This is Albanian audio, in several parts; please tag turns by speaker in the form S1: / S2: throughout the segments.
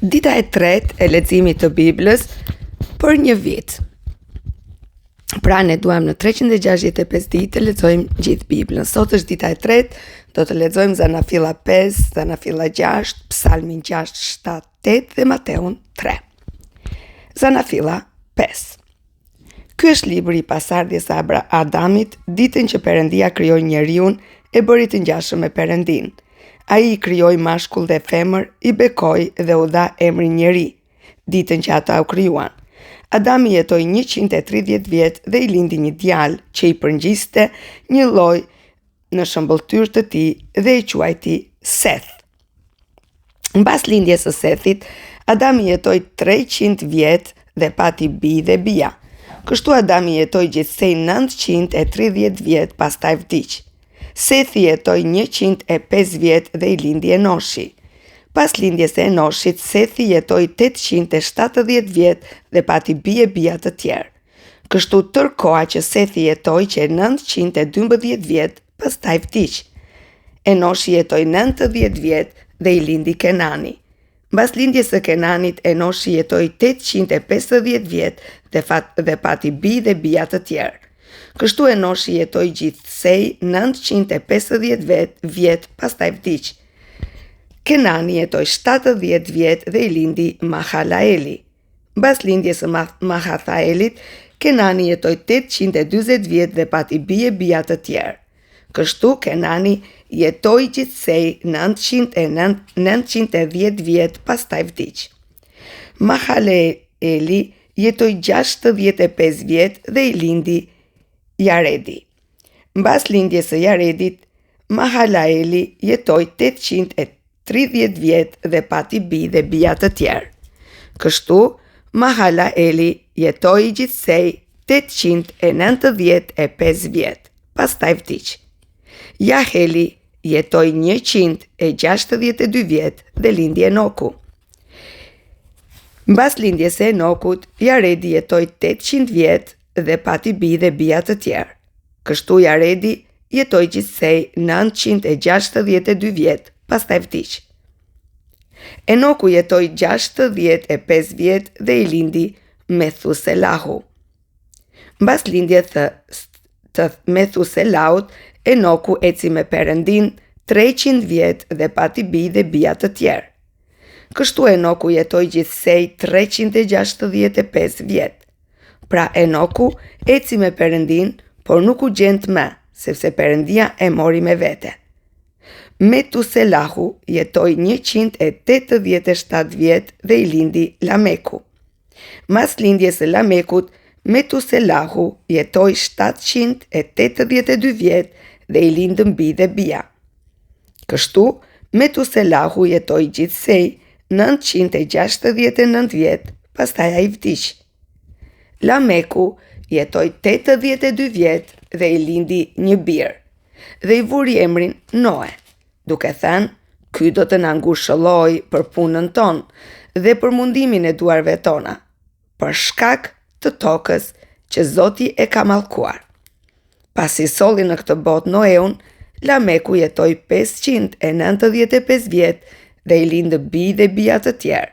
S1: Dita e tretë e leximit të Biblës për një vit. Pra ne duam në 365 ditë të lexojmë gjithë Biblën. Sot është dita e tretë, do të lexojmë Zanafilla 5, Zanafilla 6, Psalmin 6, 7, 8 dhe Mateun 3. Zanafilla 5. Ky është libri i pasardhjes së Adamit, ditën që Perëndia krijoi njeriun e bëri të ngjashëm me Perëndin. Ai I krijoi mashkull dhe femër, I bekoi dhe u dha emrin njeri, ditën që ata u krijuan. Adami jetoi 130 vjet dhe I lindi një djalë që I përngjiste një lloj në shëmbëltyrë të tij dhe I quajti Seth. Mbas lindjes së Sethit, Adami jetoi 300 vjet dhe pati bij dhe bija. Kështu Adami jetoi gjithsej 930 vjet, pastaj vdiq. Sethi jetoi 105 vjet dhe I lindi Enoshi. Pas lindjes së Enoshit, Sethi jetoi 870 vjet dhe pati bij e bija të tjerë. Kështu tër koha që Sethi jetoi që 912 vjet, pastaj vdiq. Enoshi jetoi 90 vjet dhe I lindi Kenani. Mbas lindjes së Kenanit, Enoshi jetoi 850 vjet dhe pati bij dhe bija të tjerë. Kështu Enoshi jetoi gjithsej 950 vjet, pastaj vdiq. Kenani jetoi 70 vjet dhe I lindi Mahalaeli. Mbas lindjes së Mahalaelit, Kenani jetoi 840 vjet dhe pati bij e bija të tjerë. Kështu Kenani jetoi gjithsej 910 vjet, pastaj vdiq. Mahalaeli jetoi 65 vjet dhe I lindi Jaredi. Mbas lindjes së Jaredit, Mahalaeli jetoi 830 vjet dhe pati bij dhe bija të tjerë. Kështu Mahalaeli jetoi gjithsej 895 vjet, pastaj vdiq. Jaheli jetoi 162 vjet dhe lindi Enoku. Mbas lindjes së Enokut, Jaredi jetoi 800 vjet dhe pati bij dhe bija të tjerë. Kështu Jaredi jetoi gjithsej 962 vjet, pastaj vdiq. Enoku jetoi 65 vjet dhe I lindi Methuselahu. Mbas lindjes të Methuselahut, Enoku eci me Perëndin 300 vjet dhe pati bij dhe bija të tjerë. Kështu Enoku jetoi gjithsej 365 vjet. Pra Enoku eci me Perëndin, por nuk u gjend më, sepse Perëndia e mori me vete. Metuselahu jetoi 187 vjet dhe I lindi Lameku. Mas lindjes së Lamekut, Metuselahu jetoi 782 vjet dhe I lindën bij dhe bija. Kështu, Metuselahu jetoi gjithsej 969 vjet, pastaj ai vdiq. Lameku jetoi 82 vjet dhe I lindi një bir, dhe I vuri emrin Noe, duke thënë, ky do të na ngushëllojë për punën tonë dhe për mundimin e duarve tona, për shkak të tokës që Zoti e ka mallkuar. Pasi solli në këtë botë Noeun, Lameku jetoi 595 vjet dhe I lindë bij dhe bija të tjerë.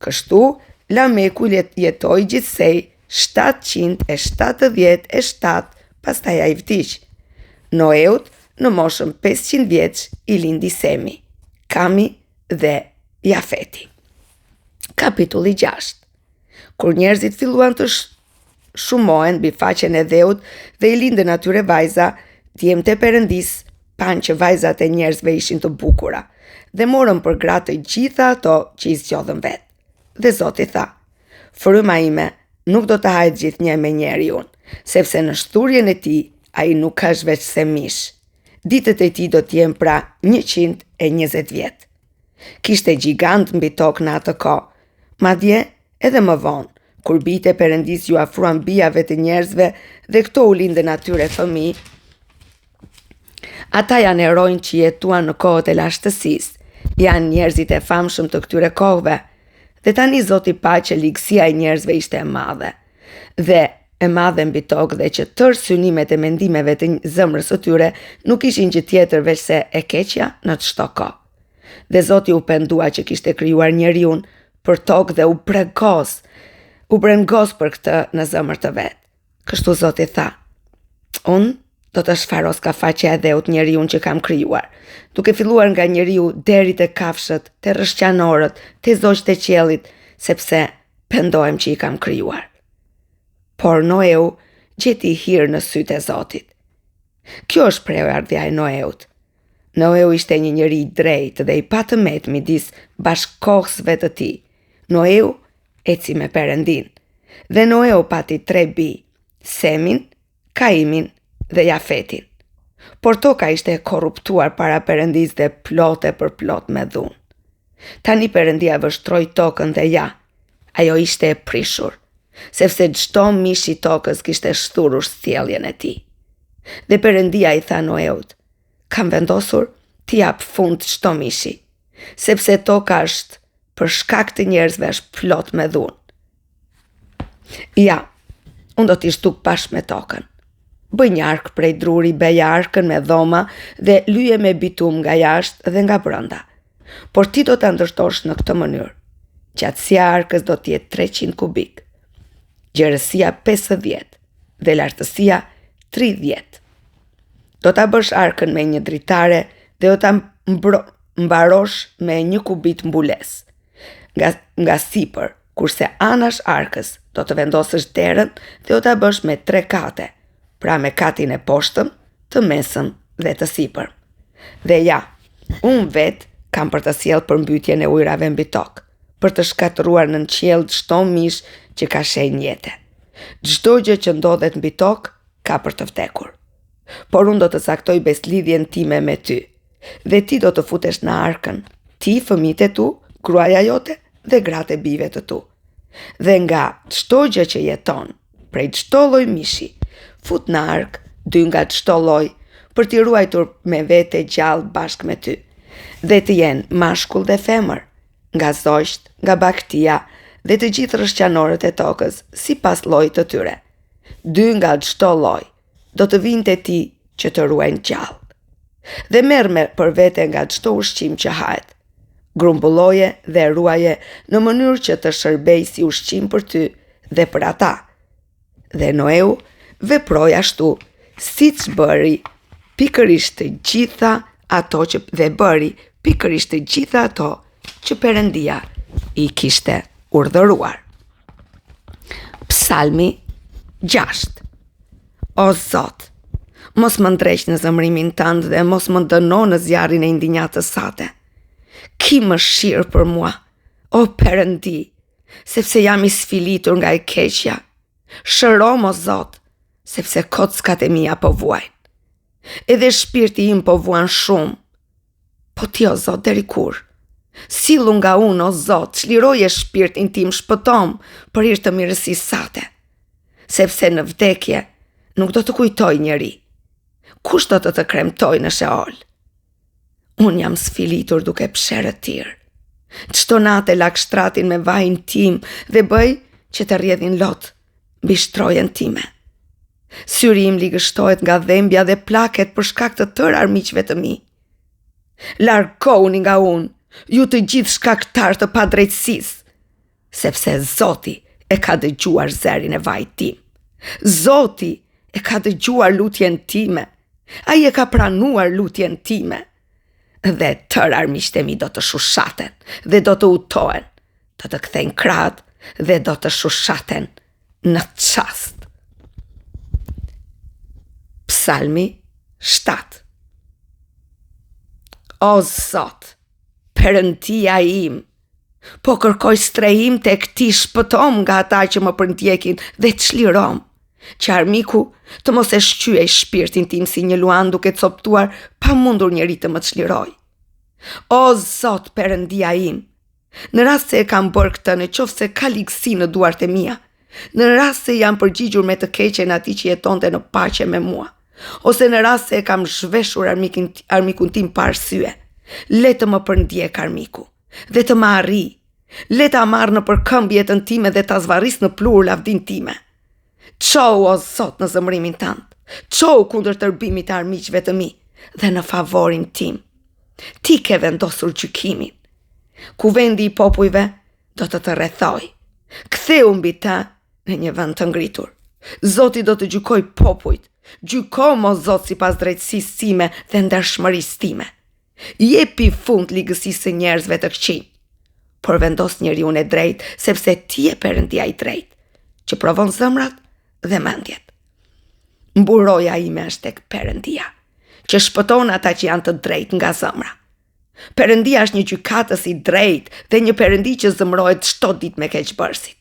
S1: Kështu, Lameku jetoi gjithsej 777, pastaj ai vdiq. Noeut në moshën 500 vjeç I lindi Semi, Kami dhe Jafeti. Kapitulli 6. Kur njerëzit filluan të shumohen mbi faqen e dheut dhe I lindën atyre vajza, djemtë e Perëndis panë që vajzat e njerëzve ishin të bukura dhe morën për gratë të gjitha ato që I zgjodhën vetë. Dhe Zoti tha, fryma ime nuk do të hahet gjithnjë me njeriun, sepse në shturjen e tij ai nuk ka veç se mish. Ditët e tij do të jenë pra 120 vjet. Kishte gjigant mbi tokë në atë kohë. Madje edhe më vonë, kur bijtë e Perëndis ju afruan bijave të njerëzve dhe këto u lindën atyre fëmijë, ata janë heronjtë që jetuan në kohët e lashtësisë, janë njerëzit e famshëm të këtyre kohëve. Dhe tani Zoti pa që ligësia e njerëzve ishte e madhe. Dhe e madhe mbi tokë dhe që tërë synimet e mendimeve të zemrës së tyre nuk ishin gjë tjetër veç se e keqja në çdo kohë. Dhe Zoti u pendua që kishte krijuar njeriun për tokë dhe u brengos për këtë në zemër të vet. Kështu Zoti tha: unë do të shfaros ka faqja e dheut njeriun që kam krijuar, duke filluar nga njeriu deri te kafshët, te rrëshqanorët, te zogjtë e qiellit, sepse pendohem që i kam krijuar. Por Noeu gjeti hir në sytë e Zotit. Kjo është prejardhja e Noeut. Noeu ishte një njeri i drejtë dhe i patëmet midis bashkëkohësve të tij. Noeu eci me Perëndin. Dhe Noeu pati 3 bij, Semin, Kaimin dhe Jafetin. Por toka ishte korruptuar para Perëndis dhe plot e përplot me dhunë. Tani Perëndia vështroi tokën dhe ja, ajo ishte e prishur, sepse çdo mish i tokës kishte shturur sjelljen e tij. Dhe Perëndia i tha Noeut: kam vendosur t'i jap fund çdo mishi, sepse toka është për shkak të njerëzve është plot me dhunë. Ja, unë do t'i shtuk bashkë me tokën. Bëj një ark prej druri, beja arkën me dhoma dhe lyje me bitum nga jashtë dhe nga brenda. Por ti do ta ndërtosh në këtë mënyrë. Gjatësia e arkës do të jetë 300 kubik, gjerësia 50 dhe lartësia 30. Do ta bësh arkën me një dritare dhe do ta mbarosh me 1 kubit mbules nga sipër, kurse anash arkës do të vendosësh derën dhe do ta bësh me 3 kate, pra me katin e poshtëm, të mesëm dhe të sipër. Dhe ja, unë vetë kam për të sjellë përmbytjen e ujrave mbi tokë, për të shkatëruar në qiell çdo mish që ka shenjë jete. Çdo gjë që ndodhet mbi tokë ka për të vdekur. Por unë do të caktoj beslidhjen time me ty, dhe ti do të futesh në arkën, ti, fëmijët e tu, gruaja jote dhe gratë e bijve të tu. Dhe nga çdo gjë që jeton, prej çdo lloj mishi, fut në ark 2 nga çdo lloj, për t'i ruajtur me vete gjallë bashkë me ty, dhe të jenë mashkull dhe femër, nga zogjt, nga baktia dhe të gjithë rrëshqanorët e tokës, sipas llojit të tyre. 2 nga çdo lloj do të vinë te ti që të ruajnë gjallë. Dhe merr për vete nga çdo ushqim që hahet. Grumbulloje dhe ruaje në mënyrë që të shërbejë si ushqim për ty dhe për ata. Dhe Noeu veproi ashtu, siç bëri pikërisht të gjitha ato që Perëndia i kishte urdhëruar. Psalmi 6. O Zot, mos më ndreq në zemrimin tënd dhe mos më dëno në zjarrin e indinjatës sate. Ki mëshirë për mua, o Perëndi, sepse jam i sfilitur nga e keqja. Shërom, o Zot, sepse kockat e mia po vuajnë. Edhe shpirti im po vuan shumë. Po ti, o Zot, deri kur? Sillu nga unë, o Zot, çliroje shpirtin tim, shpëtom për hir të mirësisë sate. Sepse në vdekje nuk do të kujtoj njeri. Kush do të kremtoj në Sheol? Unë jam sfilitur duke psherë tir. Çdo natë lagshtratin me vajin tim dhe bëj që të rrjedhin lot mbi shtrojen time. Syri im ligështohet nga dhembja dhe plaket për shkak të tërë armiqve të mi. Largohuni nga unë, ju të gjithë shkaktar të padrejtësisë, sepse Zoti e ka dëgjuar zerin e vajit tim. Zoti e ka dëgjuar lutjen time. Ai e ka pranuar lutjen time. Dhe tërë armiqtë e mi do të shushaten dhe do të utohen, do të kthejnë krahët dhe do të shushaten në çast. Psalmi 7. O Zot, Perëndia im, po kërkoj strehim tek ti, shpëtom nga ata që më përndjekin dhe çlirom, që armiku të mos e shqyej shpirtin tim si një luan duke coptuar pa mundur njeri të më çliroj. O Zot, Perëndia im, në rast se e kam bërë këtë, në qoftë se ka ligësi në duart e mia, në rast se jam përgjigjur me të keqen atij që jetonte në paqe me mua, ose në rast se e kam zhveshur armikun tim pa arsye, le të më përndjek armiku dhe të më arri, le ta marr në përkëmbë jetën time dhe ta zvarris në plur lavdin time. Çau, o Zot, në zemrimin tënd, çau kundër tërbimit të armiqve të mi dhe në favorin tim. Ti ke vendosur gjykimin. Ku vendi i popujve do të rrethoj. Ktheu mbi ta në një vend të ngritur. Zoti do të gjykoj popujt. Gjyko mo Zot sipas drejtësisë time dhe ndershmërisë time. Jepi fund ligësisë së njerëzve të këqij. Por vendos njeriun e drejt, sepse ti je Perëndia i drejt, që provon zemrat dhe mendjet. Mburoja ime është tek Perëndia, që shpëton ata që janë të drejt nga zemra. Perëndia është një gjykatës i drejt dhe një Perëndi që zemrohet çdo ditë me keqbërësit.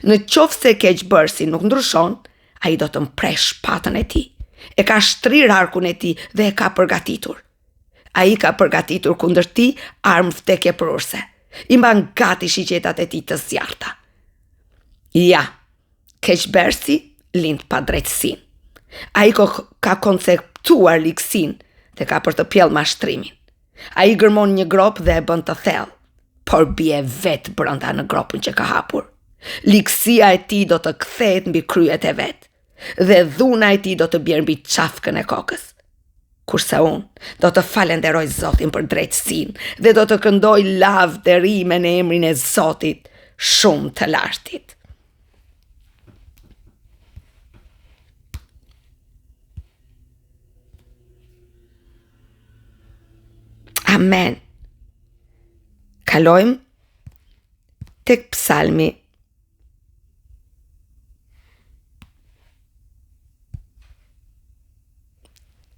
S1: Në qoftë se keqbërësi nuk ndryshon, ai do të mpresh shpatën e tij. E ka shtrir arkun e tij dhe e ka përgatitur. Ai ka përgatitur kundër ti armë vdekjeprurse. I mban gati shiqetat e tij të zjarrta. Ja, keqbërësi lind pa drejtësinë. Ai ka konceptuar ligësinë dhe ka për të pjell mashtrimin. Ai gërmon një grop dhe e bën të thellë, por bie vetë brenda në gropën që ka hapur. Ligësia e tij do të kthehet mbi kryet e vet, dhe dhuna e tij do të bjerë mbi çafkën e kokës. Kurse unë do të falenderoj Zotin për drejtësinë dhe do të këndoj lavdërime në emrin e Zotit shumë të lartit. Amen. Kalojmë tek Psalmi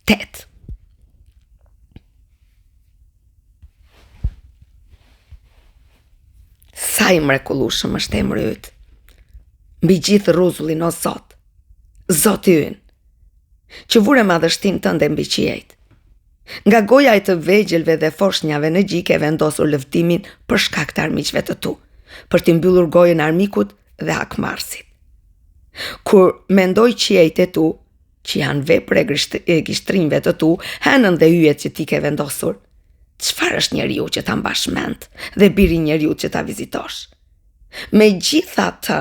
S1: 8. Sa i mrekullueshëm është emri yt. Mbi gjithë rrezullin o Zot, Zoti ynë, që vure madhështinë tënde mbi qiejt. Nga goja e të vegjelve dhe foshnjave në gjik e vendosur lëvdimin për shkak të armiqve të tu, për t'i mbyllur gojën armikut dhe hakmarrësit. Kur mendoj qiejt e tu, që janë vepër e gishtrimve të tu, hënën dhe yjet që ti ke vendosur, çfarë është njeriu që ta mbash mend dhe biri njeriu që ta vizitosh? Megjithatë,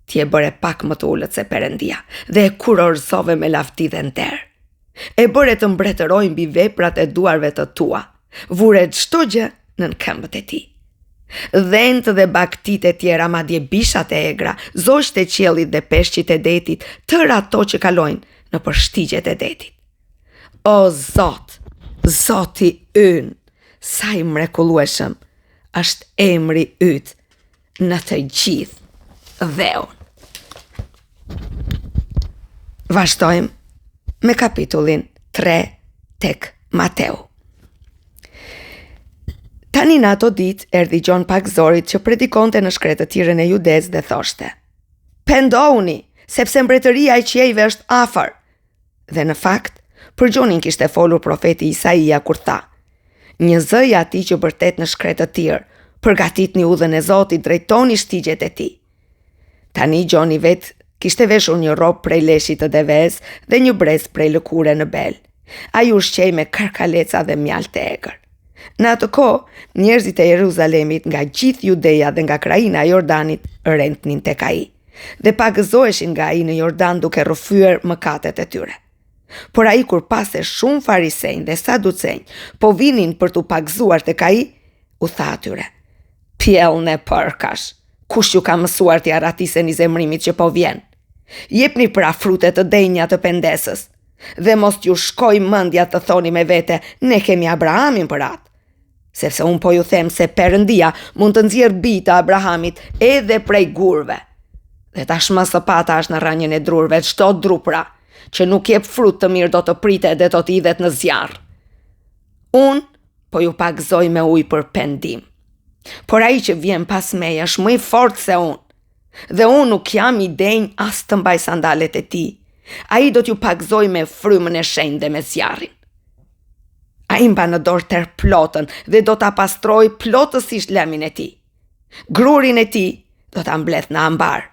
S1: ti e bëre pak më të ulët se Perëndia dhe e kurorëzove me lavdi dhe nder. E bëre të mbretëroj mbi veprat e duarve të tua, vure çdo gjë nën këmbët e tij. Dhent dhe baktit e tjera, madje bishat e egra, zogjt e qiellit dhe peshqit e detit, tërë ato që kalojnë në përshtigjet e detit. O Zot, Zoti ynë, sa i mrekullueshëm është emri yt në të gjithë dheun. Vazhdojmë me kapitullin 3 tek Mateu. Tani në ato ditë erdhi Gjon Pagëzorit që predikonte në shkretëtirën e Judes dhe thoshte: Pendohuni, sepse mbretëria e qiejve është afër. Dhe në fakt, për Gjonin kishte folur profeti Isaia kur tha: Një zë i atij që bërtet në shkretëtir, përgatitni udhën e Zotit, drejtoni shtigjet e tij. Tani Gjoni vet kishte veshur një rrobë prej leshit të devez dhe një brez prej lëkure në bel. Ai ushqej me karkaleca dhe mjaltë të egër. Në atë kohë, njerëzit e Jeruzalemit nga gjithë Judeja dhe nga kraina e Jordanit rrentnin tek ai dhe pagëzoheshin nga ai në Jordan duke rrëfyer mëkatet e tyre. Por ai kur pase shumë farisej dhe saducej po vinin për t'u pagëzuar tek ai, u tha atyre: Pjellën e përkash, kush ju ka mësuar t'i arratiseni zemrimit që po vjen? Jepni pra frute të denja të pendesës, dhe mos t'ju shkoj mendja të thoni me vete: ne kemi Abrahamin për atë. Sepse unë po ju them se Perëndia mund të nxjerrë bijtë Abrahamit edhe prej gurve. Dhe tashmë së pata është në rrënjën e drurve çdo dru pra, që nuk jep frut të mirë do të pritet dhe do të idhet në zjarr. Unë po ju pagëzoj me ujë për pendim. Por ai që vjen pas meje është më i fortë se unë, dhe unë nuk jam i denj as të mbaj sandalet e tij. Ai do t'ju pagëzoj me frymën e shenjtë dhe me zjarrin. Ai mba në dorë tërë plotën dhe do ta pastroj plotësisht lemin e tij. Grurin e tij do ta mbledh në ambar,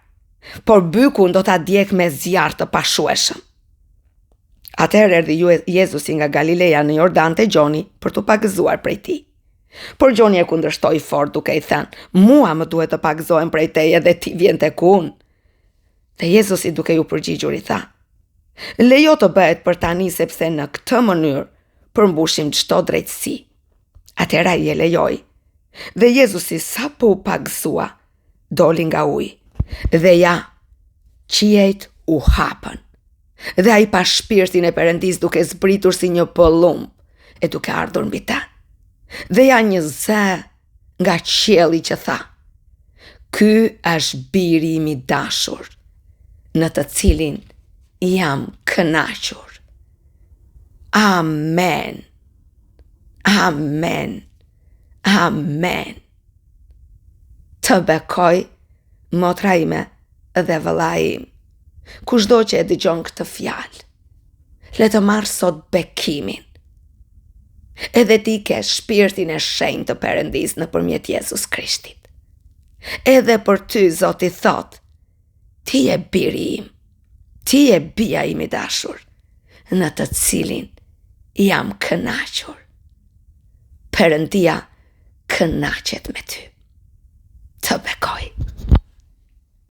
S1: por bykun do ta djeg me zjarr të pashueshëm. Atëherë erdhi Jezusi nga Galileja në Jordan te Gjoni për t'u pagëzuar prej tij. Por Gjoni e kundërshtoi fort duke i thënë: Mua më duhet të pagëzohem prej teje dhe ti vjen tek unë. Dhe Jezusi duke ju përgjigjur i tha: Lejo të bëhet për tani, sepse në këtë mënyrë përmbushim çdo drejtësi. Atëherë ai e lejoi. Dhe Jezusi sa po u pagësua, doli nga ujë. Dhe ja, qiejt u hapën. Dhe ai pa shpirtin e Perëndis duke zbritur si një pëllumb e duke ardhur mbi ta. Dhe ja një zë nga qielli që tha: "Ky është biri im i dashur, në të cilin jam kënaqur." Amen. Amen. Amen. Të bekoj, motra ime dhe vëllai im, kushdo që e dëgjon këtë fjalë, le të marrë sot bekimin. Edhe ti ke shpirtin e shenjtë të Perëndis nëpërmjet Jezus Krishtit. Edhe për ty Zoti thot: ti je biri im, ti je bija im i dashur, në të cilin jam kënaqur. Perëndia kënaqet me ty.